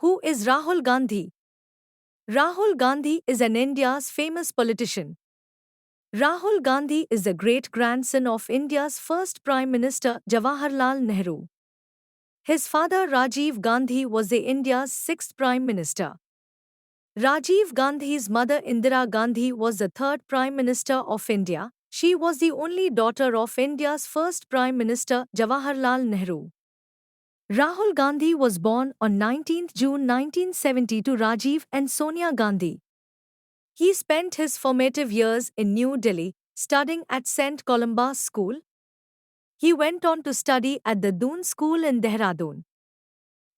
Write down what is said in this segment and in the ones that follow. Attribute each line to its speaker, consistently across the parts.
Speaker 1: Who is Rahul Gandhi? Rahul Gandhi is an India's famous politician. Rahul Gandhi is the great-grandson of India's first Prime Minister Jawaharlal Nehru. His father Rajiv Gandhi was the India's sixth Prime Minister. Rajiv Gandhi's mother Indira Gandhi was the third Prime Minister of India. She was the only daughter of India's first Prime Minister Jawaharlal Nehru. Rahul Gandhi was born on 19 June 1970 to Rajiv and Sonia Gandhi. He spent his formative years in New Delhi, studying at St. Columba's School. He went on to study at the Doon School in Dehradun.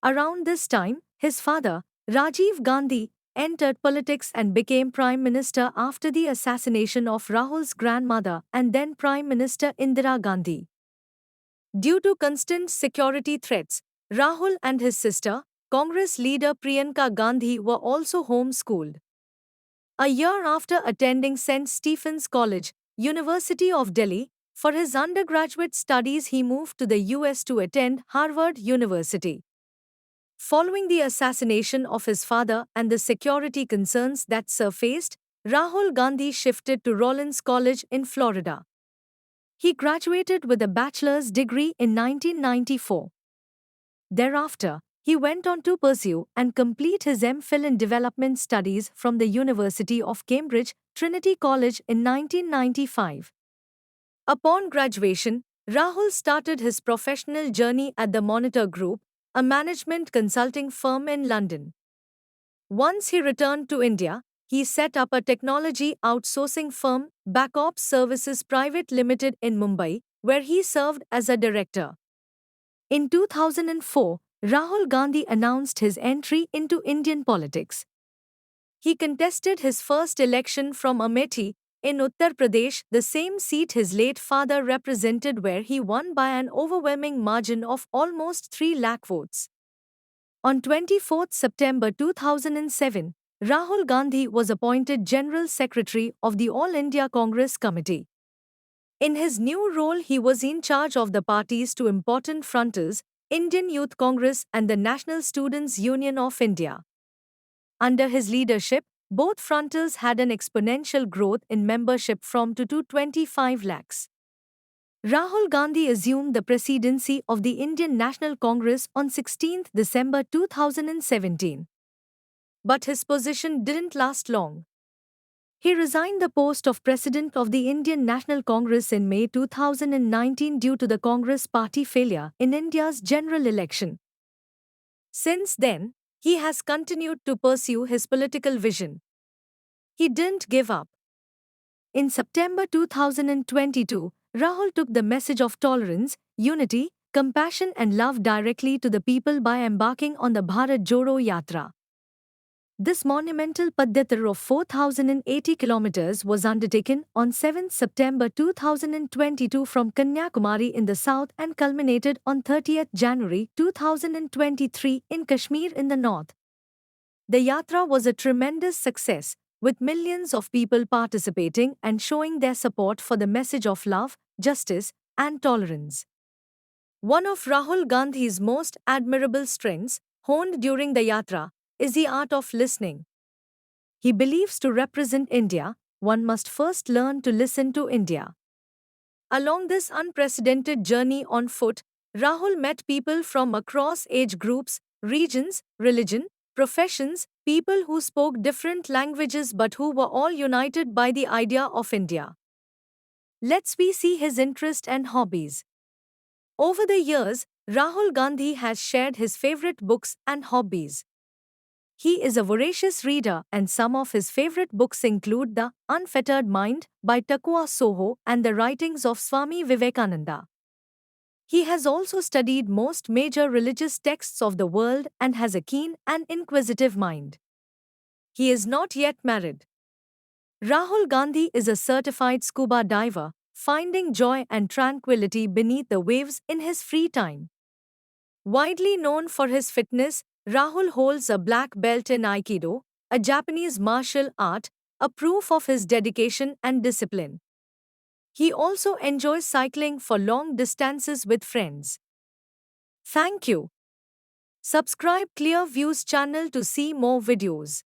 Speaker 1: Around this time, his father, Rajiv Gandhi, entered politics and became Prime Minister after the assassination of Rahul's grandmother and then Prime Minister Indira Gandhi. Due to constant security threats, Rahul and his sister, Congress leader Priyanka Gandhi, were also homeschooled. A year after attending St. Stephen's College, University of Delhi, for his undergraduate studies, he moved to the US to attend Harvard University. Following the assassination of his father and the security concerns that surfaced, Rahul Gandhi shifted to Rollins College in Florida. He graduated with a bachelor's degree in 1994. Thereafter, he went on to pursue and complete his MPhil in Development Studies from the University of Cambridge, Trinity College in 1995. Upon graduation, Rahul started his professional journey at the Monitor Group, a management consulting firm in London. Once he returned to India, he set up a technology outsourcing firm, Backops Services Private Limited in Mumbai, where he served as a director. In 2004, Rahul Gandhi announced his entry into Indian politics. He contested his first election from Amethi, in Uttar Pradesh, the same seat his late father represented, where he won by an overwhelming margin of almost 3 lakh votes. On 24 September 2007, Rahul Gandhi was appointed General Secretary of the All India Congress Committee. In his new role, he was in charge of the party's two important fronts, Indian Youth Congress and the National Students' Union of India. Under his leadership, both fronts had an exponential growth in membership from 2 to 25 lakhs. Rahul Gandhi assumed the presidency of the Indian National Congress on 16 December 2017. But his position didn't last long. He resigned the post of President of the Indian National Congress in May 2019 due to the Congress party failure in India's general election. Since then, he has continued to pursue his political vision. He didn't give up. In September 2022, Rahul took the message of tolerance, unity, compassion and love directly to the people by embarking on the Bharat Jodo Yatra. This monumental Padyatra of 4,080 kilometers was undertaken on 7 September 2022 from Kanyakumari in the south and culminated on 30 January 2023 in Kashmir in the north. The yatra was a tremendous success, with millions of people participating and showing their support for the message of love, justice, and tolerance. One of Rahul Gandhi's most admirable strengths, honed during the yatra, is the art of listening. He believes to represent India, one must first learn to listen to India. Along this unprecedented journey on foot, Rahul met people from across age groups, regions, religion, professions, people who spoke different languages but who were all united by the idea of India. Let's see his interest and hobbies. Over the years, Rahul Gandhi has shared his favorite books and hobbies. He is a voracious reader and some of his favorite books include The Unfettered Mind by Takuya Soho and the writings of Swami Vivekananda. He has also studied most major religious texts of the world and has a keen and inquisitive mind. He is not yet married. Rahul Gandhi is a certified scuba diver, finding joy and tranquility beneath the waves in his free time. Widely known for his fitness, Rahul holds a black belt in Aikido, a Japanese martial art, a proof of his dedication and discipline. He also enjoys cycling for long distances with friends. Thank you. Subscribe Clear Views channel to see more videos.